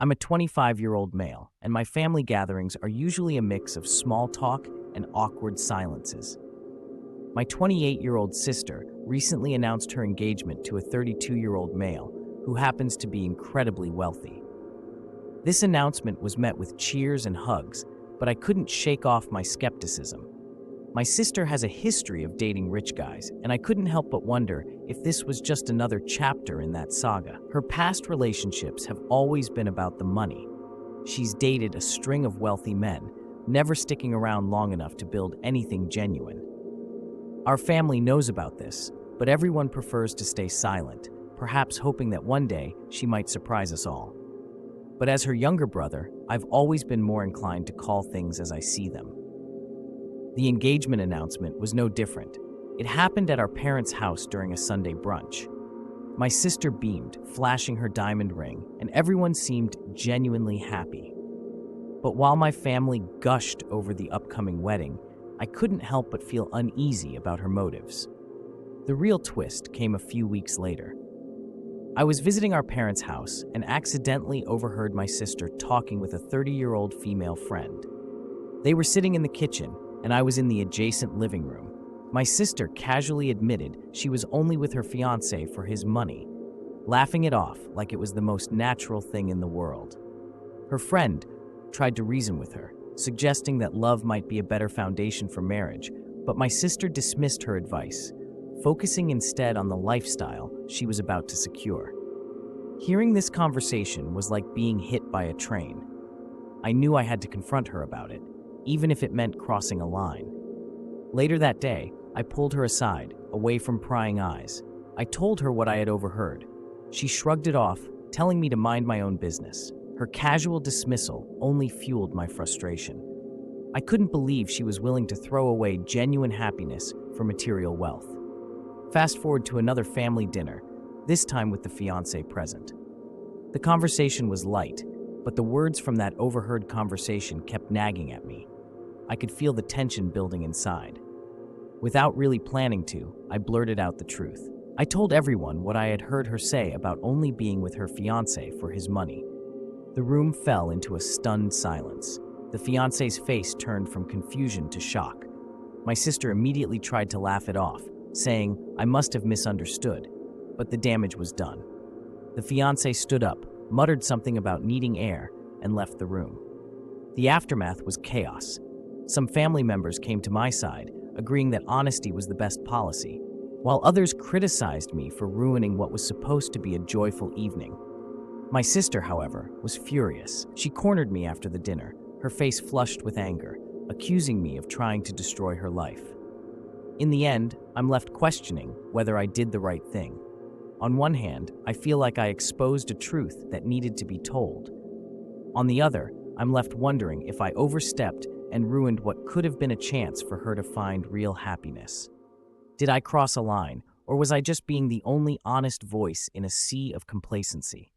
I'm a 25-year-old male, and my family gatherings are usually a mix of small talk and awkward silences. My 28-year-old sister recently announced her engagement to a 32-year-old male who happens to be incredibly wealthy. This announcement was met with cheers and hugs, but I couldn't shake off my skepticism. My sister has a history of dating rich guys, and I couldn't help but wonder if this was just another chapter in that saga. Her past relationships have always been about the money. She's dated a string of wealthy men, never sticking around long enough to build anything genuine. Our family knows about this, but everyone prefers to stay silent, perhaps hoping that one day she might surprise us all. But as her younger brother, I've always been more inclined to call things as I see them. The engagement announcement was no different. It happened at our parents' house during a Sunday brunch. My sister beamed, flashing her diamond ring, and everyone seemed genuinely happy. But while my family gushed over the upcoming wedding, I couldn't help but feel uneasy about her motives. The real twist came a few weeks later. I was visiting our parents' house and accidentally overheard my sister talking with a 30-year-old female friend. They were sitting in the kitchen, and I was in the adjacent living room. My sister casually admitted she was only with her fiancé for his money, laughing it off like it was the most natural thing in the world. Her friend tried to reason with her, suggesting that love might be a better foundation for marriage, but my sister dismissed her advice, focusing instead on the lifestyle she was about to secure. Hearing this conversation was like being hit by a train. I knew I had to confront her about it, even if it meant crossing a line. Later that day, I pulled her aside, away from prying eyes. I told her what I had overheard. She shrugged it off, telling me to mind my own business. Her casual dismissal only fueled my frustration. I couldn't believe she was willing to throw away genuine happiness for material wealth. Fast forward to another family dinner, this time with the fiancé present. The conversation was light, but the words from that overheard conversation kept nagging at me. I could feel the tension building inside. Without really planning to, I blurted out the truth. I told everyone what I had heard her say about only being with her fiancé for his money. The room fell into a stunned silence. The fiancé's face turned from confusion to shock. My sister immediately tried to laugh it off, saying I must have misunderstood, but the damage was done. The fiancé stood up, muttered something about needing air, and left the room. The aftermath was chaos. Some family members came to my side, agreeing that honesty was the best policy, while others criticized me for ruining what was supposed to be a joyful evening. My sister, however, was furious. She cornered me after the dinner, her face flushed with anger, accusing me of trying to destroy her life. In the end, I'm left questioning whether I did the right thing. On one hand, I feel like I exposed a truth that needed to be told. On the other, I'm left wondering if I overstepped and ruined what could have been a chance for her to find real happiness. Did I cross a line, or was I just being the only honest voice in a sea of complacency?